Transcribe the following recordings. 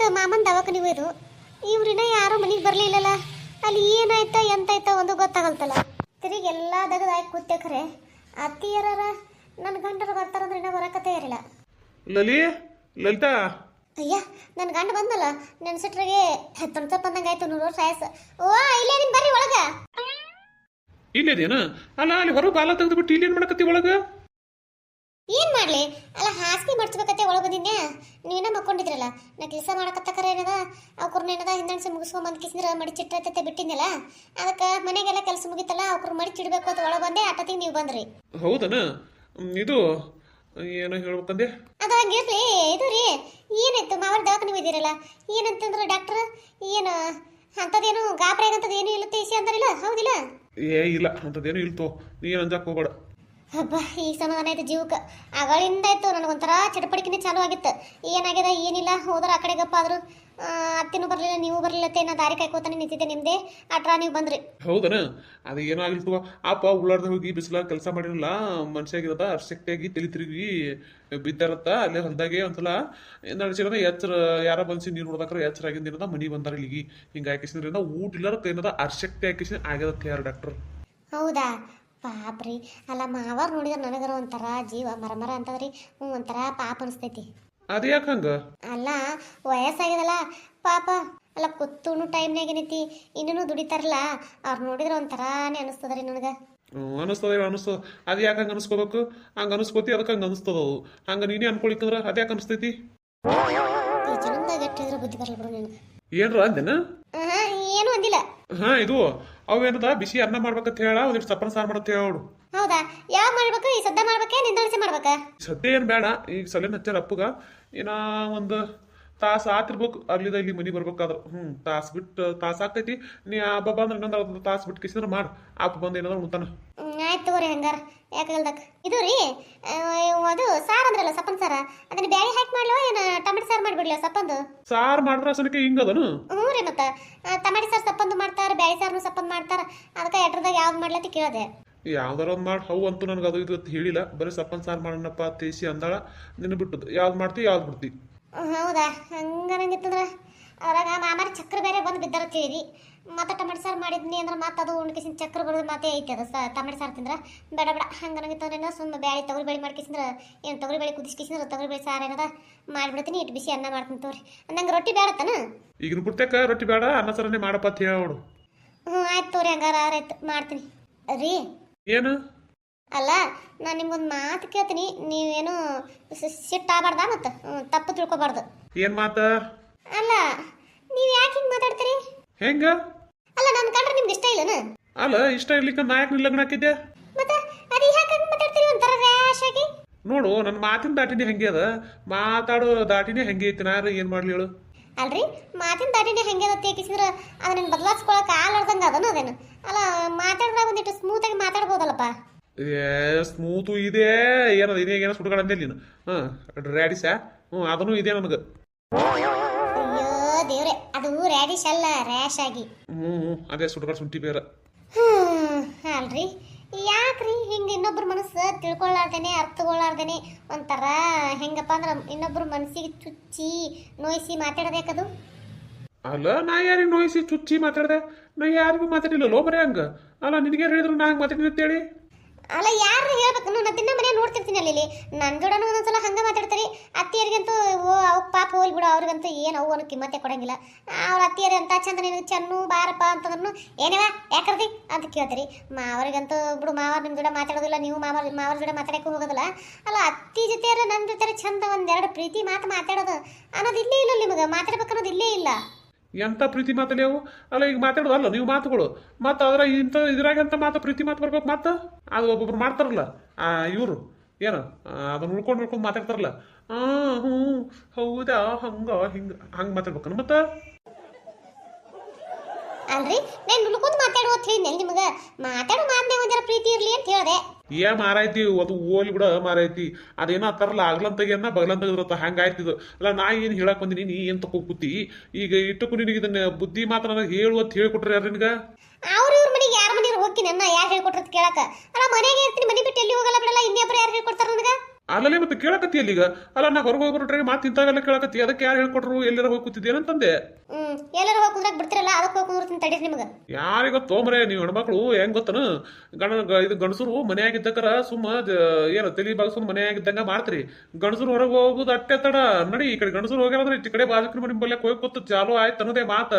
ಆಯ್ತು ಮಾಮನ್ ದವಾಖಾನೆ ಹೋಯ್ದು ಇವ್ರಿನ ಯಾರು ಮನೆಗೆ ಬರಲಿಲ್ಲಲ್ಲ. ಅಲ್ಲಿ ಏನಾಯ್ತಾ ಎಂತಾಯ್ತಾ ಒಂದು ಗೊತ್ತಾಗಲ್ತಲ್ಲ. ತಿರುಗಿ ಎಲ್ಲ ದಗದಾಗಿ ಕೂತೆ ಖರೆ ಅತ್ತಿಯರ ನನ್ನ ಗಂಡರು ಬರ್ತಾರಂದ್ರೆ ಇನ್ನೂ ಬರಕತ್ತೇ ಇರಲಿಲ್ಲ. ಲಲಿತಾ ಅಯ್ಯ ನನ್ನ ಗಂಡ ಬಂದಲ್ಲ ನೆನ್ಸಿಟ್ರಿಗೆ ತೊಂಡ್ಸಪ್ ಬಂದಂಗೆ ಆಯ್ತು 100 ವರ್ಷ ಆಯಸ್ಸು. ಓ ಇಲ್ಲೇ ನಿನ್ ಬರ್ರಿ ಒಳಗ. ಇಲ್ಲೇದೇನ ಅಲ್ಲ ಅಲ್ಲಿ ಹೊರಗೆ ಬಾಲ ತೆಗೆದ್ಬಿಟ್ಟು ಇಲ್ಲೇನು ಮಾಡಕತ್ತಿ ಒಳಗ? ಏನ್ ಮಾಡ್ಲಿ ಅಲ್ಲ ಹಾಸಿಗೆ ಮಡ್ಸ್ಬೇಕತ್ತೆ ಒಳಗೆ ಬಂದಿನ್ಯಾ. ನೀವೇನ ಮಕ್ಕೊಂಡಿದ್ರಲ್ಲ ನಾ ಕೆಲಸ ಮಾಡಕತ್ತಕರ ಏನದ ಅವ್ರನ್ನ ಏನದ ಹಿಂದಣಿಸಿ ಮುಗಿಸ್ಕೊಂಡ್ ಬಂದ್ ಕಿಸಿದ್ರ ಮಡಿಚಿಟ್ಟೈತೆ ಬಿಟ್ಟಿದ್ನಲ್ಲ. ಅದಕ್ಕೆ ಮನೆಗೆಲ್ಲ ಕೆಲಸ ಮುಗಿತಲ್ಲ ಅವ್ರ ಮಡಿಚಿಡ್ಬೇಕು ಅಂತ ಒಳಗೆ ಬಂದೆ. ಅಟ್ಟತಿಗೆ ನೀವು ಬಂದ್ರಿ. ಹೌದನ? ಇದು ಏನೋ ಹೇಳ್ಬೇಕಂದೆ. ಅದು ಹಂಗಿರ್ಲಿ. ಇದು ರೀ ಏನಾಯ್ತು ಮಾವರ ದವಾಖಾನೆ ಇದ್ದೀರಲ್ಲ ಏನಂತಂದ್ರೆ ಡಾಕ್ಟರ್ ಏನು ಅಂಥದ್ದೇನು ಗಾಬರಿ ಆಗಂತದ್ದು ಏನು ಇಲ್ಲ ತೇಸಿ ಅಂತಾರಿಲ್ಲ ಹೌದಿಲ್ಲ? ಇಲ್ಲ ಅಂಥದ್ದೇನು ಇಲ್ತೋ, ನೀ ಏನು ಅಂಜಾಕ್ ಹೋಗ್ಬೇಡ. ಹಬ್ಬ ಈ ಸಮಾಧಾನ ಆಯ್ತು ಜೀವಕ್ಕೆ. ಆಗಳಿಂದ ಆಯ್ತು ನನಗೊಂಥರ ಚಟಪಟಿಕೆನೇ ಚಾಲು ಆಗಿತ್ತು. ಏನಾಗ್ಯದ ಏನಿಲ್ಲ ಹೋದ್ರೆ ಆ ಕಡೆ ಗಪ್ಪ ಆದ್ರು ಅತ್ತಿನೂ ಬರಲಿಲ್ಲ ನೀವು ಬರಲಿಲ್ಲ ನಾ ದಾರಿ ಕಾಯ್ಕೋತಾನೆ ನಿಂತಿದ್ದೆ ನಿಮ್ದೆ. ಅಟ್ರಾ ನೀವು ಬಂದ್ರಿ. ಹೌದನ? ಅದು ಏನೋ ಆಗಿಲ್ತವ. ಅಪ್ಪ ಉಳ್ಳಾರ್ದ ಹೋಗಿ ಬಿಸಿಲಾಗ ಕೆಲಸ ಮಾಡಿರಲ್ಲ ಮನುಷ್ಯಾಗಿರದ ಅರ್ಶಕ್ತಿಯಾಗಿ ತಲೆ ತಿರುಗಿ ಬಿದ್ದಾರತ್ತ ಅಲ್ಲೇ ಹೊಲದಾಗೆ ಒಂದ್ಸಲ ನಡೆಸಿರೋದ ಎಚ್ಚರ ಯಾರ ಬನ್ಸಿ ನೀರು ನೋಡ್ದಾಕ್ರ ಎಚ್ಚರ ಆಗಿಂದ ಮನಿ ಬಂದಾರ ಇಲ್ಲಿಗೆ ಹಿಂಗೆ ಹಾಕಿಸಿದ್ರಿಂದ ಊಟ ಇಲ್ಲಾರ ಏನದ ಅರ್ಶಕ್ತಿ ಹಾಕಿಸಿ ಆಗ್ಯದತ್ತ ಯಾರು ಡಾಕ್ಟರ್. ಹೌದಾ ಪಾಪ್ರಿ. ಅಲ್ಲ ಮಾವಾರ್ ನೋಡಿದ್ರೆ ನನಗರ ಒಂಥರ ಜೀವ ಮರಮರ ಅಂತದ್ರಿ. ಒಂಥರ ಪಾಪ ಅನಿಸ್ತೈತಿ. ಅದು ಯಾಕೆ ಹಂಗ? ಅಲ್ಲ ವಯಸ್ಸಾಗ್ಯದಲ್ಲ ಪಾಪ. ಅಲ್ಲ ಕೂತೂನು ಟೈಮ್ನಾಗ ಏನೈತಿ ಇನ್ನೂ ದುಡಿತಾರಲ್ಲ ಅವ್ರು ನೋಡಿದ್ರೆ ಒಂಥರಾನೇ ಅನಿಸ್ತದ್ರಿ ನನಗೆ. ಅನಿಸ್ತದ. ಅದು ಯಾಕೆ ಹಂಗೆ ಅನಿಸ್ಕೋಬೇಕು? ಹಂಗೆ ಅನಿಸ್ಕೋತಿ ಅದಕ್ಕೆ ಹಂಗೆ ಅನಿಸ್ತದ. ಅದು ಹಂಗೆ ನೀನೇ ಅನ್ಕೊಳಿಕಂದ್ರೆ ಅದು ಯಾಕೆ ಅನಿಸ್ತೈತಿ? ಈ ಜನದಾಗ ಎಟ್ಟಿದ್ರೆ ಬುದ್ಧಿ ಬರಲ್ಲ ಬಿಡು ನನಗೆ. ಏನ್ರ ಅಂದೇನ? ಏನು ಅಂದಿಲ್ಲ. ಇದು ಅವೇನದ ಬಿಸಿ ಅನ್ನ ಮಾಡ್ಬೇಕಂತ ಹೇಳ ಒಂದಿಷ್ಟು ಸಪ್ಪನ ಸಾರು ಮಾಡತ್ತ ಹೇಳು. ಹೌದಾ ಯಾವ ಮಾಡ್ಬೇಕು? ಈ ಸದ್ದ ಮಾಡ್ಬೇಕೆ ನಿಂದಳಿಸಿ ಮಾಡ್ಬೇಕಾ? ಸದ್ಯ ಏನ್ ಬೇಡ. ಈಗ ಸಲ ಹಚ್ಚಾರ ಅಪ್ಪಗ ಏನ ಒಂದು ತಾಸು ಆತಿರ್ಬೇಕು ಅಲ್ಲಿದ ಇಲ್ಲಿ ಮನಿ ಬರ್ಬೇಕಾದ್ರ. ತಾಸು ಆಗ್ತೈತಿ. ನೀ ಹಬ್ಬ ಬಂದ್ರೆ ಇನ್ನೊಂದು ಅರ್ಧ ತಾಸು ಬಿಟ್ಟು ಕಿಸಿದ್ರೆ ಮಾಡು. ಅಪ್ಪ ಬಂದು ಏನಾದ್ರು ಉಣ್ತಾನ. ಆಯ್ತು ತಗೋರಿ ಹಂಗಾರ. ಯಾಕಲ್ದಕ್ ಇದು ರೀ ಅದು ಸಾರು ಅಂದ್ರಲ್ಲ ಸಪ್ಪನ್ ಸಾರ ಅದನ್ನ ಬ್ಯಾಳಿ ಹಾಕಿ ಮಾಡ್ಲವ ಏನ ಟಮಾಟಿ ಸಾರು ಮಾಡ್ಬಿಡ್ಲ ಸಪ್ಪಂದು? ಸಾರು ಮಾಡಿದ್ರ ಸನಕ್ಕೆ ಹಿಂಗದನು? ಹ್ಞೂ ರೀ ಮತ್ತ ಟಮಾಟಿ ಸಾರು ಸಪ್ಪಂದು ಮಾಡ್ತಾರ ಬ್ಯಾಳಿ ಸಾರು ಸಪ್ಪಂದು ಮಾಡ್ತಾರ. ಅದಕ್ಕೆ ಎಟ್ರದಾಗ ಯಾವ್ದು ಮಾಡ್ಲತ್ತಿ ಕೇಳಿದೆ. ಯಾವ್ದಾರ ಒಂದು ಮಾಡಿ ಹವು ಅಂತೂ ನನಗೆ ಅದು ಇದು ಹೇಳಿಲ್ಲ. ಬರೀ ಸಪ್ಪನ್ ಸಾರು ಮಾಡೋಣಪ್ಪ ತೇಸಿ ಅಂದಾಳ. ನಿನ್ನ ಬಿಟ್ಟದ್ದು ಯಾವ್ದು ಮಾಡ್ತಿ ಯಾವ್ದು ಬಿಡ್ತಿ? ಹೌದಾ ಹಂಗನಂಗಿತ್ತಂದ್ರ ಅದ್ರಾಗ ಮಾಮಾರ ಚಕ್ರ ಬೇರೆ ಬಂದು ಬಿದ್ದಾರ ತಿಳಿರಿ. ಮತ್ತೆ ಟಮಾಟಿ ಸಾರು ಮಾಡಿದ್ನಿ ಅಂದ್ರೆ ಮತ್ತೆ ಅದು ಉಣ್ಕಿಸಿನ ಚಕ್ರ ಬರೋದು ಮತ್ತೆ ಐತಿ. ಅದು ಟಮಾಟಿ ಸಾರು ತಿಂದ್ರೆ ಬೇಡ ಬೇಡ ಹಂಗನಂಗಿತ್ತಂದ್ರೆ ಸುಮ್ಮನೆ ಬ್ಯಾಳಿ ತೊಗರಿ ಬೇಳೆ ಮಾಡ್ಕಿಸಿದ್ರೆ ಏನು ತೊಗರಿ ಬೇಳೆ ಕುದಿಸ್ಕಿಸಿದ್ರೆ ತೊಗರಿ ಬೇಳೆ ಸಾರು ಏನದ ಮಾಡಿಬಿಡ್ತೀನಿ. ಇಟ್ಟು ಬಿಸಿ ಅನ್ನ ಮಾಡ್ತೀನಿ ತೋರಿ. ನಂಗೆ ರೊಟ್ಟಿ ಬೇಡತ್ತನ? ಈಗಿನ ಪುರ್ತಕ ರೊಟ್ಟಿ ಬೇಡ ಅನ್ನ ಸಾರನೇ ಮಾಡಪ್ಪ ಅಂತ ಹೇಳೋಡು. ಆಯ್ತು ತೋರಿ ಹಂಗಾರ ಆಯ್ತು ಮಾಡ್ತೀನಿ ರೀ. ಏನು? ಅಲ್ಲ ನಾನು ನಿಮ್ಗೊಂದು ಮಾತು ಕೇಳ್ತೀನಿ. ನೀವೇನು ಸಿಟ್ಟಾಗಬಾರ್ದ ಮತ್ತು ತಪ್ಪು ತಿಳ್ಕೊಬಾರ್ದು. ಏನ್ ಮಾತ? ಅಲ್ಲ ನೀವು ಯಾಕೆ ಹಿಂಗೆ ಮಾತಾಡ್ತೀರಿ? ಹೆಂಗ? ಅಲ್ಲ ನನ್ನ ಕಂಡ್ರೆ ನಿಮ್ಗೆ ಇಷ್ಟ ಇಲ್ಲನ? ಅಲ್ಲ ಇಷ್ಟ ಇರ್ಲಿಕ್ಕ ನಾಯಕ್ ಲಗ್ನ ಹಾಕಿದ್ದೆ. ಮತ್ತೆ ಅದು ಯಾಕೆ ಮಾತಾಡ್ತೀರಿ ಒಂಥರ ರ್ಯಾಶ್ ಆಗಿ? ನೋಡು ನನ್ನ ಮಾತಿನ ದಾಟಿನೇ ಹೆಂಗೆ ಅದ, ಮಾತಾಡೋ ದಾಟಿನೇ ಹೆಂಗೆ ಐತಿ. ನಾನು ಏನ್ ಮಾಡ್ಲಿ ಹೇಳು? ಅಲ್ರಿ ಮಾತಿನ ದಾಟಿನೇ ಹೆಂಗೆ ಅದ ತೇಕಿಸಿದ್ರೆ ಅದನ್ನ ಬದಲಾಯಿಸ್ಕೊಳಕ್ಕೆ ಆಲಾರ್ದಂಗೆ ಅದನು ಅದೇನು? ಅಲ್ಲ ಮಾತಾಡಿದಾಗ ಒಂದಿಟ್ಟು ಸ್ಮೂತಾಗಿ ಮಾತಾಡ್ಬೋದಲ್ಲಪ್ಪ. ಸ್ಮೂತು ಇದೆ ಏನದ ಇದೇ ಏನೋ ಸುಡ್ಕೊಂಡೆ ನೀನು. ರ್ಯಾಡಿಸ ಅದನ್ನು ಇದೆ ನನಗೆ. ಅಯ್ಯೋ ದೇವ್ರೆ ಅದು ರ್ಯಾಡಿಶ್ ಅಲ್ಲ ರ್ಯಾಶ್ ಆಗಿ. ಅದೇ ಸುಡ್ಕೊಂಡು ಶುಂಠಿ ಬೇರೆ. ಅಲ್ರಿ ಯಾಕ್ರಿ ಹಿಂಗೆ ಇನ್ನೊಬ್ರ ಮನಸ್ಸು ತಿಳ್ಕೊಳ್ಳಾರ್ದೇನೆ ಅರ್ಥಗೊಳ್ಳಾರ್ದೇನೆ ಒಂಥರ ಹೆಂಗಪ್ಪ ಅಂದ್ರೆ ಇನ್ನೊಬ್ರ ಮನಸ್ಸಿಗೆ ಚುಚ್ಚಿ ನೋಯಿಸಿ ಮಾತಾಡೋದೇಕದು? ಅಲ್ಲ ನಾ ಯಾರಿಗೆ ನೋಯಿಸಿ ಚುಚ್ಚಿ ಮಾತಾಡ್ದೆ? ನಾ ಯಾರಿಗೂ ಮಾತಾಡಿಲ್ಲ ಲೋ ಬರೇ ಹಂಗ. ಅಲ್ಲ ನಿನಗೆ ಹೇಳಿದ್ರು ನಾ ಹಂಗೆ ಮಾತಾಡಿದ ಅಂತೇಳಿ? ಅಲ್ಲ ಯಾರು ಹೇಳ್ಬೇಕು? ನಾನು ದಿನ ಮನೆ ನೋಡ್ತಿರ್ತೀನಿ ಅಲ್ಲಿ ನನ್ನ ಜೋಡನು ಒಂದೊಂದ್ಸಲ ಹಂಗೆ ಮಾತಾಡ್ತಾರೆ. ಅತ್ತಿಯರಿಗಂತೂ ಓ ಅವ್ ಪಾಪ ಹೋಗ್ಲಿ ಬಿಡು ಅವ್ರಿಗಂತೂ ಏನು ಅವು ಅನ್ನೋ ಕಿಮ್ಮತ್ತೆ ಕೊಡಂಗಿಲ್ಲ. ಅವ್ರ ಅತ್ತಿಯರಿ ಅಂತ ಚಂದ ನಿನಗೆ ಚೆನ್ನು ಬಾರಪ್ಪ ಅಂತಂದ್ರೂ ಏನೇವ ಯಾಕರ್ದಿ ಅಂತ ಕೇಳ್ತೀರಿ. ಮಾವರಿಗಂತೂ ಬಿಡು ಮಾವರ್ ನಿಮ್ಮ ಜೋಡ ಮಾತಾಡೋದಿಲ್ಲ, ನೀವು ಮಾವರ ಜೋಡ ಮಾತಾಡಕ್ಕೆ ಹೋಗೋದಿಲ್ಲ. ಅಲ್ಲ ಅತ್ತಿ ಜೊತೆಯರ ನನ್ನ ಜೊತೆ ಚಂದ ಒಂದೆರಡು ಪ್ರೀತಿ ಮಾತಾಡೋದು ಅನ್ನೋದು ಇಲ್ಲೇ ಇಲ್ಲ. ನಿಮಗೆ ಮಾತಾಡ್ಬೇಕು ಅನ್ನೋದು ಇಲ್ಲೇ ಇಲ್ಲ. ಎಂಥ ಪ್ರೀತಿ ಮಾತಲ್ಲಿ ಅವು? ಅಲ್ಲ ಈಗ ಮಾತಾಡೋದಲ್ಲ ನೀವು ಮಾತುಗಳು. ಮತ್ತು ಅದರ ಇಂಥ ಇದ್ರಾಗಂತ ಮಾತು ಪ್ರೀತಿ ಮಾತು ಬರ್ಬೇಕು. ಮತ್ತು ಅದು ಒಬ್ಬೊಬ್ರು ಮಾಡ್ತಾರಲ್ಲ ಇವರು ಏನು ಅದನ್ನ ಉಳ್ಕೊಂಡು ಮಾತಾಡ್ತಾರಲ್ಲ. ಹ್ಞೂ ಹೌದಾ ಹಂಗೆ ಮಾತಾಡ್ಬೇಕನ್ನು ಮತ್ತೆ? ಅಲ್ರಿ ನಾನು ನುಳ್ಕೊಂಡು ಮಾತಾಡುವ ಅಂತ ಹೇಳಿದ್ನೆ ನಿಮಗೆ. ಮಾತಾಡೋ ಮಾತನೇ ಒಂದರ ಪ್ರೀತಿ ಇರಲಿ ಅಂತ ಹೇಳಿದೆ. ಮಾರೈತಿ ಅದು ಓಲಿ ಬಿಡ ಮಾರೈತಿ. ಅದೇನೋ ಅತ್ತಾರಲ್ಲ ಆಗ್ಲಂತಾಗೇನ ಬಗ್ಲಂತಾಗಿರತ್ತ ಹಂಗಾಯ್ತಿದ್ದು. ಅಲ್ಲ ನಾ ಏನು ಹೇಳಕ್ ಬಂದಿನಿ ನೀ ಏನು ತಗೋಕೂತಿ? ಈಗ ಇಟ್ಟಕ್ಕೂ ನಿನಗೆ ಇದನ್ನ ಬುದ್ಧಿ ಮಾತ್ರ ನನಗೆ ಹೇಳು ಅಂತ ಹೇಳ್ಕೊಟ್ರೆ ಯಾರು ನಿನಗೆ? ಅವ್ರ ಇವ್ರ ಮನೆಗೆ ಯಾರ ಮನೆಗೆ ಹೋಗ್ತೀನಿ ನನ್ನ ಯಾರು ಹೇಳ್ಕೊಟ್ರತ್ ಕೇಳಕ? ಅಲ್ಲ ಮನೆಗೆ ಇರ್ತೀನಿ, ಮನೆ ಬಿಟ್ಟು ಎಲ್ಲಿ ಹೋಗಲ್ಲ ಬಿಡಲ್ಲ. ಇನ್ನೊಬ್ರು ಯಾರು ಹೇಳ್ಕೊಡ್ತಾರ ನನಗೆ? ಅಲ್ಲೇ ಮತ್ತೆ ಕೇಳಕತ್ತಿ ಅಲ್ಲಿಗ ಅಲ್ಲ ನಾ ಹೊರಗೆ ಹೋಗ್ಬಿಟ್ರೆ ಮಾತು ಇಂತಾವೆಲ್ಲ ಕೇಳಕತ್ತಿ ಅದಕ್ಕೆ ಯಾರು ಹೇಳ್ಕೊಟ್ರು ಎಲ್ಲಾರ ಹೋಗಿ ಕೂತಿದ್ದೇನಂತಂದೆ. ಎಲ್ಲರೂ ಹೋಗಿ ಕುಂದ್ರಾಕ್ ಬಿಡ್ತಿರಲ್ಲ ಅದಕ್ಕೆ ಹೋಗಿ ಕುಂದ್ರತೀನಿ ತಡೀರಿ ನಿಮ್ಗೆ. ಯಾರಿಗ ತೋಮ್ರೆ ನೀವು ಹೆಣ್ಮಕ್ಳು ಹೆಂಗ್ ಗೊತ್ತನು ಇದು ಗಂಡಸರು ಮನೆಯಾಗಿದ್ದಕ್ಕರ ಏನು ತಲಿ ಬಾಗಿಸ್ಕೊಂಡು ಮನೆಯಾಗಿದ್ದಂಗ ಮಾಡ್ತೀರಿ. ಗಂಡಸರು ಹೊರಗೆ ಹೋಗುದು ಅಟ್ಟೆ ತಡ ನಡಿ ಈ ಕಡೆ ಗಂಡಸರು ಹೋಗ್ಯಾರಂದ್ರೆ ಈ ಕಡೆ ಬಾಜಕ್ರ ಮನೆ ಬಲ್ಲೆ ಹೋಗಿ ಕೂತು ಚಾಲು ಆಯ್ತು ಅನ್ನೋದೇ ಮಾತ.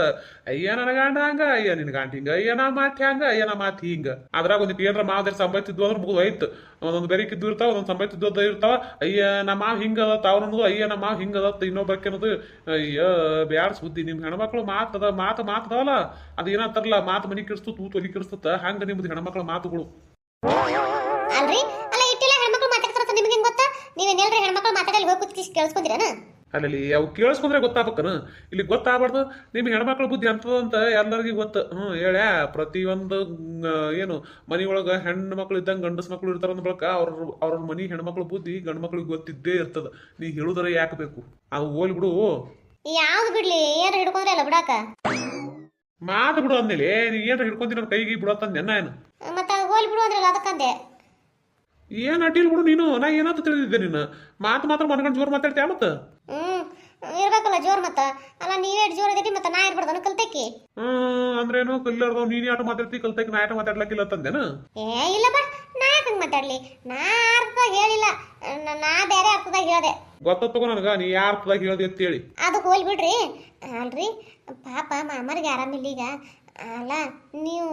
ಅಯ್ಯ ನನ್ನ ಗಂಡ ಹಂಗ ಅಯ್ಯ ನಿನ್ ಗಂಡ ಹಿಂಗ ಅಯ್ಯ ನಾ ಮಾತಿ ಹಂಗ ಅಯ್ಯ ನಾ ಮಾತಿ ಹಿಂಗ ಅದ್ರಾಗ ಒಂದಿಟ್ಟು ಏನಾರ ಮಾವ್ದಾರ ಸಂಬಾಯ್ತಿದ್ವು ಅಂದ್ರೆ ಮುಗಿದು ಆಯ್ತು. ಒಂದೊಂದು ಬೆರಿಕಿದ್ದು ಇರ್ತಾವ ಒಂದೊಂದು ಸಂಬಾಯ್ತಿದ್ದು ಇರ್ತಾವ. ಅಯ್ಯ ನಮ್ಮ ಮಾವ್ ಹಿಂಗದ ತಾವನದು ಅಯ್ಯ ನಮ್ಮ ಮಾವ್ ಹಿಂಗದ ಇನ್ನೊಬ್ಬಕ್ಕೆ ಅನ್ನೋದು. ಅಯ್ಯ ಬ್ಯಾಡ್ ಸುದ್ದಿ ನಿಮ್ ಹೆಣ್ಮಕ್ಳು ಮಾತದವಲ್ಲ ಅದ ಏನಂತಾರಲ್ಲ ಮಾತು ಮನಿ ಕೆಡಿಸ್ತು ತೂತು ಒಲಿ ಕೆಡಿಸ್ತತ್ತ ಹಂಗ ನಿಮ್ದು ಹೆಣ್ಮಕ್ಳ ಮಾತುಗಳು. ಅಲ್ರಿ ಅಲ್ಲ ಇಟ್ಟಿಲ್ಲ ಹೆಣ್ಮಕ್ಳು ಮಾತಾಡ್ತಾರ ನಿಮ್ಗೆ ಹೆಂಗ್ ಗೊತ್ತಾ? ನೀವೇನೆಲ್ರಿ ಹೆಣ್ಮಕ್ಳು ಮಾತಾಡಲ್ಲಿ ಹೋಗಿ ಕೂತ್ ಕೇಳಿಸ್ಕೊಂತೀರನ? ಅಲ್ಲಿ ಅವು ಕೇಳಿಸ್ಕೊಂಡ್ರೆ ಗೊತ್ತಾಗಬೇಕನ ಇಲ್ಲಿ ಗೊತ್ತಾಗಬಾರ್ದು. ನಿಮ್ ಹೆಣ್ಮಕ್ಳ ಬುದ್ಧಿ ಅಂತದಂತ ಎಲ್ಲರಿಗೂ ಗೊತ್ತು. ಹೇಳ್ಯಾ ಪ್ರತಿಯೊಂದು ಏನು ಮನಿಯೊಳಗ ಹೆಣ್ಣು ಮಕ್ಳು ಇದ್ದಂಗೆ ಗಂಡಸ್ ಮಕ್ಳು ಇರ್ತಾರ ಅಂದ ಬಳಕ ಅವ್ರ ಮನಿ ಹೆಣ್ಮಕ್ಳ ಬುದ್ಧಿ ಗಂಡು ಮಕ್ಳಿಗೆ ಗೊತ್ತಿದ್ದೇ ಇರ್ತದ. ನೀ ಹೇಳುದರ ಯಾಕೆ ಬೇಕು ಅದು ಹೋಲ್ ಬಿಡು. ಯಾವ್ದು ಬಿಡ್ಲಿ ಏನ್ ಹಿಡ್ಕೊಂಡ್ರೆ ಅಲ್ಲ ಬಿಡಾಕ ಮಾತು ಬಿಡು ಅಂದೇಲಿ ನೀ ಏನ್ರ ಹಿಡ್ಕೊಂಡಿ ನನ್ನ ಕೈಗೆ ಬಿಡತ್ತಂದ ನೆನ್ನ ಏನು ಮತ್ತ ಹೋಲ್ ಬಿಡು ಅಂದ್ರಲ್ಲ ಅದಕ್ಕಂದೆ. ಏನ್ ಅಡ್ಡಿಲ್ ಬಿಡು ನೀನು ನಾ ಏನಂತ ತಿಳಿದಿದ್ದೆ ನೀನು ಮಾತು ಮಾತ್ರ ಮನ್ಗಂಡ್ ಜೋರ್ ಮಾತಾಡ್ತೀಯ ಮತ್ತ ಇರ್ಬೇಕಲ್ಲ ಜೋರ್ ಮತ್ತ. ಅಲ್ಲ ನೀವೇ ಜೋರ್ ಇದೀರಿ ಮತ್ತ ನಾ ಇರ್ಬಾರ್ದನ ಕಲ್ತೈಕಿ. ಅಂದ್ರೇನು ಕಲ್ಲರ್ದವ್ ನೀನ್ ಆಟ ಮಾತಾಡ್ತಿ ಕಲ್ತೈಕ್ ನಾ ಆಟ ಮಾತಾಡ್ಲಕ್ಕಿಲ್ಲ ತಂದೇನ? ಇಲ್ಲ ಬಾ ನಾ ಯಾಕಂಗ್ ಮಾತಾಡ್ಲಿ? ನಾ ಅರ್ಥದಾಗ ಹೇಳಿಲ್ಲ, ನಾ ಬೇರೆ ಅರ್ಥದಾಗ ಹೇಳ್ದೆ. ಗೊತ್ತಗೋ ನನಗ ನೀ ಯಾರ ಅರ್ಥದಾಗ ಹೇಳ್ದಿ ಅಂತ ಹೇಳಿ. ಅದು ಹೋಲ್ ಬಿಡ್ರಿ. ಅಲ್ರಿ ಪಾಪ ಮಾಮರಿಗೆ ಆರಾಮಿಲ್ಲ ಈಗ. ಅಲ್ಲ ನೀವು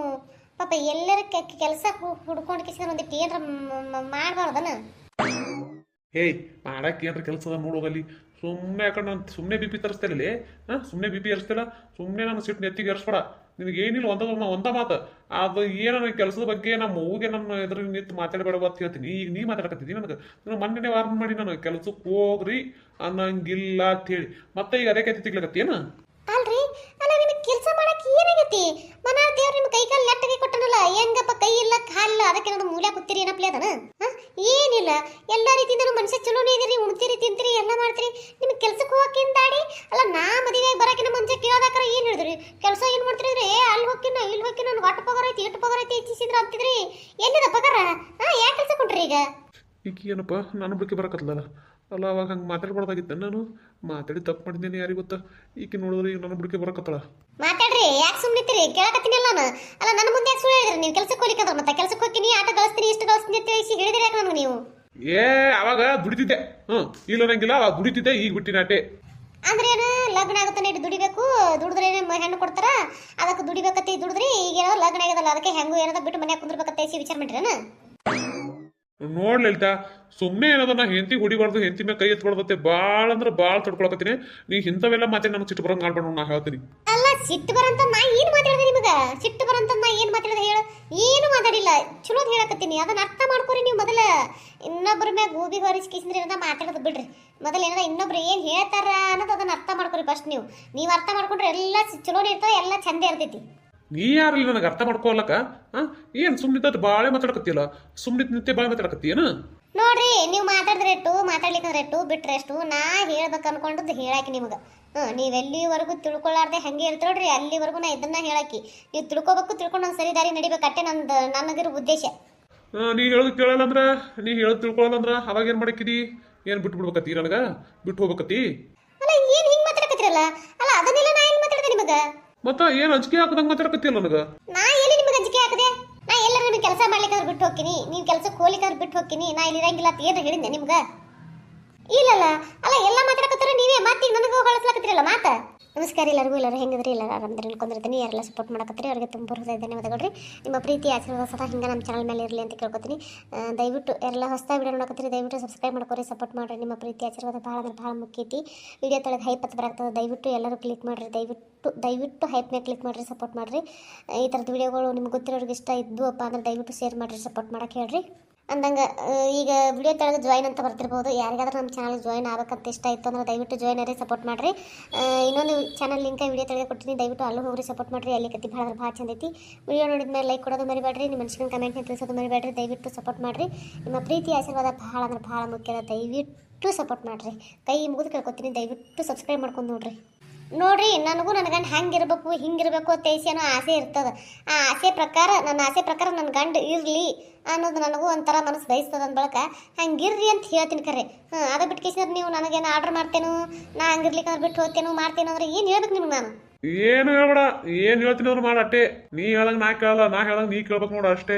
ಪಾಪ ಎಲ್ಲರ ಕೆಲಸ ಹುಡ್ಕೊಂಡು ಕಿಸಿದ್ರೆ ಒಂದಿಟ್ಟು ಏನ್ರ ಮಾಡ್ಬಾರ್ದನ? ಹೇಯ್ ಮಾಡಕ್ಕೆ ಏನ್ರ ಕೆಲಸದ ನೋಡೋಗಲ್ಲಿ ಸುಮ್ಮನೆ ಯಾಕಂದ್ರೆ ನಾನು ಸುಮ್ಮನೆ ಬಿ ಪಿ ತರಿಸ್ತೇನೆ. ಸುಮ್ಮನೆ ಬಿ ಪಿ ಏರಿಸ್ತಿಲ್ಲ, ಸುಮ್ಮನೆ ನಾನು ಸಿಟ್ಟು ನೆತ್ತಿಗೆ ಏರಿಸ್ಬೇಡ. ನಿನಗೆ ಏನಿಲ್ಲ ಒಂದ ಮಾತು ಅದು ಏನೋ ಕೆಲಸದ ಬಗ್ಗೆ ನಮ್ಮ ಮೂಗೆ ನನ್ನ ಎದುರು ನಿಂತು ಮಾತಾಡಬೇಡ ಅಂತ ಹೇಳ್ತೀನಿ. ಈಗ ನೀ ಮಾತಾಡಕತ್ತಿದ್ದೀನಿ ನನಗೆ ಮೊನ್ನೆ ವಾರ್ನ್ ಮಾಡಿ ನಾನು ಕೆಲಸಕ್ಕೆ ಹೋಗ್ರಿ ಅನ್ನಂಗಿಲ್ಲ ಅಂತ ಹೇಳಿ ಮತ್ತೆ ಈಗ ಅದೇ ಕತ್ತಿ ತಿಗ್ಲಕತ್ತೇನು? ಅಲ್ರಿ ಅಲ್ಲ ನಿಮಗೆ ಕೆಲಸ ಮಾಡಕ್ಕೆ ಏನಾಗೈತಿ? ಮನಾರ್ ದೇವ್ರ ನಿಮ್ಮ ಕೈ ಕಾಲು ನೆಟ್ಟಗೆ ಕೊಟ್ಟನಲ್ಲ, ಹೆಂಗಪ್ಪ ಕೈ ಇಲ್ಲ ಕಾಲಿಲ್ಲ ಅದಕ್ಕೆ ನಾನು ಮೂಲೆ ಕೂತಿರಿ ಏನಪ್ಲೆ ಅದನ? ಏನಿಲ್ಲ ಎಲ್ಲ ರೀತಿಯಿಂದನೂ ಮನುಷ್ಯ ಚಲೋನೇ ಇದೀರಿ, ಉಣ್ತೀರಿ ತಿಂತೀರಿ ಎಲ್ಲ ಮಾಡ್ತೀರಿ. ನಿಮ್ಗೆ ಕೆಲ್ಸಕ್ಕೆ ಹೋಗಕ್ಕಿಂತ ದಾಡಿ ಅಲ್ಲ ನಾ ಮದುವೆಯಾಗಿ ಬರೋಕಿನ ಮುಂಚೆ ಕೇಳೋದಾಕ್ರ ಏನ್ ಹೇಳಿದ್ರಿ? ಕೆಲಸ ಏನ್ ಮಾಡ್ತಿದ್ರಿ? ಅಲ್ಲಿ ಹೋಗಿನ ಇಲ್ಲಿ ಹೋಗಿನ ನನ್ಗೆ ಒಟ್ಟು ಪಗಾರ ಐತಿ ಇಟ್ಟು ಪಗಾರ ಐತಿ ಹೆಚ್ಚಿಸಿದ್ರ ಅಂತಿದ್ರಿ. ಎಲ್ಲಿದ ಪಗಾರ? ಯಾಕೆ ಕೆಲಸ ಕೊಟ್ರಿ ಈಗ? ಈಗ ಏನಪ್ಪ ನಾನು ಬಿಡ್ಕೆ ಬರಕತ್ತಲ್ಲ ಅಲ್ಲ ಅವಾಗ ಹಂಗೆ ಮಾತಾಡ್ಬಾರ್ದಾಗಿತ್ತ. ನಾನು ಮಾತಾಡಿ ತಪ್ಪು ಮಾಡಿದ್ದೇನೆ ಯಾರಿಗೆ ಗೊತ್ತಾ? ಈಕೆ ನೋಡಿದ್ರೆ ಈಗ ನನ್ನ ಬಿಡ್ಕೆ ಬರಕತ್ತಳ. ಮಾತಾಡ್ರಿ ಯಾಕೆ ಸುಮ್ಮನಿತ್ತೀರಿ? ಕೇಳಕತ್ತೀನಿ ನಾನು. ಅಲ್ಲ ನನ್ನ ಮುಂದೆ ಯಾಕೆ ಸುಳ್ಳು ಹೇಳಿದ್ರಿ? ನೀವು ಕೆಲಸಕ್ಕೆ ಹೋಗ್ಲಿಕ್ಕಂದ್ರ ಮತ್ತೆ ಕೆಲಸಕ್ಕೆ ಹೋಗ್ತೀನಿ ಆಟ ಗಳಿಸ್ತೀನಿ ಇಷ್ಟು ಗಳಿಸ್ತೀನಿ ಅಂತ ತಿಳಿಸಿ ಹೇಳಿದ್ರಿ ಯಾಕೆ ನನಗೆ ನೀವು? ಅವಾಗ ದುಡಿತಿದ್ದೆ ಇಲ್ಲ ನಂಗಿಲ್ಲ ಅವಾಗ ದುಡಿತಿದ್ದೆ ಈಗ ಬಿಟ್ಟಿನ ಆಟೆ. ಅಂದ್ರೆ ಏನು ಲಗ್ನ ಆಗುತ್ತಾನೆ ದುಡಿಬೇಕು, ದುಡಿದ್ರೆ ಹೆಣ್ಣು ಕೊಡ್ತಾರ ಅದಕ್ಕೆ ದುಡಿಬೇಕತ್ತೆ ದುಡಿದ್ರಿ. ಈಗೇನೋ ಲಗ್ನ ಆಗದಲ್ಲ ಅದಕ್ಕೆ ಹೆಂಗು ಏನದ ಬಿಟ್ಟು ಮನ್ಯಾಗ ಕುಂದ್ರಬೇಕತ್ತೆ ವಿಚಾರ ಮಾಡ್ರೇನ? ನೋಡ್ ಲಲಿತಾ ಸುಮ್ಮನೆ ಏನದ ನಾ ಹೆಂಡತಿ ಹೊಡಿಬಾರ್ದು ಹೆಂಡತಿ ಮೇಲೆ ಕೈ ಎತ್ಬಾರ್ದತ್ತೆ ಭಾಳ ಅಂದ್ರೆ ಭಾಳ ತಡ್ಕೊಳಕತ್ತೀನಿ. ನೀ ಇಂಥವೆಲ್ಲ ಮಾತೇ ನನಗೆ ಸಿಟ್ಟು ಬರಂಗ್ ಮಾಡ್ಬೇಡ ನಾ ಹೇಳ್ತೀನಿ. ಅಲ್ಲ ಸಿಟ್ಟು ಬರಂತ ನಾ ಏನು ಮಾತಾಡಿದೆ ನಿಮಗ? ಸಿಟ್ಟು ಬರಂತ ನಾ ಏನು ಮಾತಾಡಿದೆ ಹೇಳು? ಏನು ಮಾತಾಡಿಲ್ಲ, ಚಲೋದ್ ಹೇಳಕತ್ತೀನಿ. ಅದನ್ನ ಅರ್ಥ ಮಾಡ್ಕೊರಿ ನೀವು. ಮೊದಲ ಇನ್ನೊಬ್ಬರ ಮ್ಯಾಗ ಗೋಬಿ ಹೊರಿಸ್ಕಿಸಿದ್ರೆ ಏನದ ಮಾತಾಡೋದು ಬಿಡ್ರಿ. ಮೊದಲು ಏನದ ಇನ್ನೊಬ್ರು ಏನು ಹೇಳ್ತಾರ ಅನ್ನೋದು ಅದನ್ನ ಅರ್ಥ ಮಾಡ್ಕೊರಿ ಫಸ್ಟ್. ನೀವು ಅರ್ಥ ಮಾಡ್ಕೊಂಡ್ರೆ ಎಲ್ಲ ಚಲೋನೇ ಇರ್ತದೆ, ಎಲ್ಲ ಚಂದ ಇರ್ತೈತಿ. ನೀ ಯಾರಲ್ಲಿ ನನಗೆ ಅರ್ಥ ಮಾಡ್ಕೊಳಕ ಏನ್ ಸುಮ್ಮನಿದ್ದ ಬಾಳೆ ಮಾತಾಡಕತ್ತಿಯಲ್ಲ, ಸುಮ್ಮನೆ ನಿಂತೆ ಬಾಳೆ ಮಾತಾಡಕತ್ತೀಯನ? ನೋಡ್ರಿ ನೀವು ಮಾತಾಡಿದ್ರೆ ಎಷ್ಟು ಮಾತಾಡ್ಲಿಕ್ಕಂದ್ರೆ ಎಷ್ಟು ಬಿಟ್ರೆ ಎಷ್ಟು ನಾ ಹೇಳ್ಬೇಕು ಅನ್ಕೊಂಡದ್ದು ಹೇಳಾಕಿ ನಿಮ್ಗೆ. ನೀವೆಲ್ಲಿವರೆಗೂ ತಿಳ್ಕೊಳ್ಳಾರ್ದೆ ಹಂಗೆ ಇರ್ತೀರಿ ಅಲ್ಲಿವರೆಗೂ ನಾ ಇದನ್ನ ಹೇಳಾಕಿ. ನೀವು ತಿಳ್ಕೊಬೇಕು, ತಿಳ್ಕೊಂಡು ಒಂದು ಸರಿ ದಾರಿ ನಡಿಬೇಕು ಅಟ್ಟೆ ನನಗಿರೋ ಉದ್ದೇಶ. ನೀ ಹೇಳೋದು ಕೇಳಲ್ಲ ಅಂದ್ರ ನೀ ಹೇಳೋದು ತಿಳ್ಕೊಳ್ಳಲ್ಲ ಅಂದ್ರ ಅವಾಗ ಏನ್ ಮಾಡಕ್ಕಿದಿ? ಏನ್ ಬಿಟ್ಟು ಬಿಡ್ಬೇಕತ್ತಿ? ನನಗ ಬಿಟ್ಟು ಹೋಗ್ಬೇಕತ್ತಿ? ಅಲ್ಲ ಏನ್ ಹಿಂಗ್ ಮಾತಾಡಕತ್ತಿರಲ್ಲ? ಅಲ್ಲ ಅದನ್ನೆಲ್ಲ ನಾ ಏನ್ ಮಾತಾಡಿದೆ ನಿಮಗ? ಮತ್ತ ಏನ್ ಅಂಜಿಕೆ ಹಾಕದಂಗ ಮಾತಾಡಕತ್ತಿಯಲ್ಲ ನನಗ? ನಾ ಎಲ್ಲಿ ನಿಮಗೆ ಅಂಜಿಕೆ ಹಾಕದೆ? ನಾ ಎಲ್ಲರೂ ನಿಮಗೆ ಕೆಲಸ ಮಾಡ್ಲಿಕ್ಕಾದ್ರೆ ಬಿಟ್ಟು ಹೋಗ್ತೀನಿ, ನೀವು ಕೆಲಸಕ್ಕೆ ಹೋಗ್ಲಿಕ್ಕಾದ್ರೆ ಬಿಟ್ಟು ಹೋಗ್ತೀನಿ, ನಾ ಇಲ್ಲಿ ಇರಂಗಿಲ್ಲ ಅಂತ ಏನು ಹೇಳಿದ್ದೆ ನಿಮ್ಗ? ಇಲ್ಲಲ್ಲ ಅಲ್ಲ ಎಲ್ಲ ಮಾತಾಡಕತ್ತಾರ ನೀವೇ ಮಾತಿಗೆ ನನಗೂ ಹೊಳಸ್ಲಾಕತ್ತಿರಲ್ಲ ಮಾತ. ನಮಸ್ಕಾರ ಎಲ್ಲರಿಗೂ. ಎಲ್ಲರೂ ಹೆಂಗಿದ್ರಿ? ಎಲ್ಲರೂ ಆರಾಮದ್ರಿ ಅನ್ಕೊಂಡಿರ್ತೀನಿ. ಯಾರೆಲ್ಲ ಸಪೋರ್ಟ್ ಮಾಡಕತ್ತೀರಿ ಅವರಿಗೆ ತುಂಬ ಹೃದಯ ಧನ್ಯವಾದಗಳು. ನಿಮ್ಮ ಪ್ರೀತಿ ಆಶೀರ್ವಾದ ಸದಾ ಹಿಂಗೆ ನಮ್ಮ ಚಾನಲ್ ಮೇಲೆ ಇರಲಿ ಅಂತ ಕೇಳ್ಕೊತೀನಿ. ದಯವಿಟ್ಟು ಯಾರೆಲ್ಲ ಹೊಸದಾಗಿ ವಿಡಿಯೋ ನೋಡಕತ್ತೀರಿ ದಯವಿಟ್ಟು ಸಬ್ಸ್ಕ್ರೈಬ್ ಮಾಡ್ಕೊರಿ, ಸಪೋರ್ಟ್ ಮಾಡಿರಿ. ನಿಮ್ಮ ಪ್ರೀತಿ ಆಶೀರ್ವಾದ ಭಾಳ ಅಂದ್ರೆ ಭಾಳ ಮುಖ್ಯ ಐತಿ. ವಿಡಿಯೋ ತಳಗೆ ಹೈಪ್ ಹತ್ತು ಬರಾಗ್ತದೆ, ದಯವಿಟ್ಟು ಎಲ್ಲರೂ ಕ್ಲಿಕ್ ಮಾಡಿರಿ. ದಯವಿಟ್ಟು ಹೈಪ್ ಮೇಲೆ ಕ್ಲಿಕ್ ಮಾಡಿರಿ, ಸಪೋರ್ಟ್ ಮಾಡಿರಿ. ಈ ಥರದ ವಿಡಿಯೋಗಳು ನಿಮ್ಗೆ ಗೊತ್ತಿರೋರಿಗೆ ಇಷ್ಟ ಇದ್ದುವಪ್ಪ ಅಂದ್ರೆ ದಯವಿಟ್ಟು ಶೇರ್ ಮಾಡಿರಿ, ಸಪೋರ್ಟ್ ಮಾಡಕ್ಕೆ ಹೇಳ್ರಿ. ಅಂದಂಗೆ ಈಗ ವಿಡಿಯೋ ತೆಳಗೆ ಜಾಯ್ನ್ ಅಂತ ಬರ್ತಿರ್ಬೋದು. ಯಾರಿಗಾದ್ರೂ ನಮ್ಮ ಚಾನಲ್ ಜಾಯ್ನ್ ಆಗಬೇಕಂತ ಇಷ್ಟ ಇತ್ತು ಅಂದ್ರೆ ದಯವಿಟ್ಟು ಜಾಯ್ನ್ ಆಗಿ ಸಪೋರ್ಟ್ ಮಾಡಿರಿ. ಇನ್ನೊಂದು ಚಾನಲ್ ಲಿಂಕ್ ವಿಡಿಯೋ ತೆಳಗೆ ಕೊಡ್ತೀನಿ, ದಯವಿಟ್ಟು ಅಲ್ಲೂ ಹೋಗ್ರಿ, ಸಪೋರ್ಟ್ ಮಾಡಿರಿ. ಅಲ್ಲಿ ಕತ್ತಿ ಭಾಳ ಅಂದ್ರೆ ಭಾಳ ಚಂದ ಐತಿ. ವಿಡಿಯೋ ನೋಡಿದ ಮೇಲೆ ಲೈಕ್ ಕೊಡೋದು ಮರಿಬೇಡ್ರಿ, ನಿಮ್ಮ ಮನುಷ್ಯನ ಕಮೆಂಟ್ನ ತಿಳಿಸೋದು ಮರಿಬೇಡ್ರಿ. ದಯವಿಟ್ಟು ಸಪೋರ್ಟ್ ಮಾಡಿರಿ. ನಿಮ್ಮ ಪ್ರೀತಿ ಆಶೀರ್ವಾದ ಭಾಳ ಅಂದ್ರೆ ಭಾಳ ಮುಖ್ಯ. ದಯವಿಟ್ಟು ಸಪೋರ್ಟ್ ಮಾಡಿರಿ. ಕೈ ಮುಗಿದು ಕೇಳ್ಕೊತೀನಿ, ದಯವಿಟ್ಟು ಸಬ್ಸ್ಕ್ರೈಬ್ ಮಾಡ್ಕೊಂಡು ನೋಡ್ರಿ. ನೋಡ್ರಿ ನನಗೂ ನನ್ನ ಗಂಡ ಹಂಗಿರ್ಬೇಕು ಹಿಂಗಿರ್ಬೇಕು ಅಂತ ಏನೋ ಆಸೆ ಇರ್ತದ. ಆ ಆಸೆ ಪ್ರಕಾರ ನನ್ನ ಗಂಡ ಇರ್ಲಿ ಅನ್ನೋದು ನನಗೂ ಒಂಥರ ಮನಸ್ಸು ಬಯಸ್ತದ ಅಂದ ಬಳಕ ಹಂಗಿರ್ರಿ ಅಂತ ಹೇಳ್ತೀನಿ ಕರೆ. ಅದ ಬಿಟ್ಟು ಕೇಸಿದ್ರೆ ನೀವು ನನಗೇನು ಆರ್ಡರ್ ಮಾಡ್ತೇನೋ, ನಾ ಹಂಗಿರ್ಲಿಕ್ಕೆ ಅಂದ್ರೆ ಬಿಟ್ಟು ಹೋಗ್ತೇನೋ ಮಾಡ್ತೇನೋ ಅಂದ್ರೆ ಏನು ಹೇಳ್ಬೇಕು ನಿಮ್ಗೆ ನಾನು? ಏನು ಹೇಳ್ಬೇಡ, ಏನ್ ಹೇಳ್ತೀನಿ ಅವ್ರು ಮಾಡ ಅಟ್ಟೆ. ನೀ ಹೇಳಂಗ್ ನಾ ಕೇಳಲ್ಲ, ನಾ ಹೇಳಂಗ್ ನೀ ಕೇಳ್ಬೇಕು ನೋಡು ಅಷ್ಟೇ.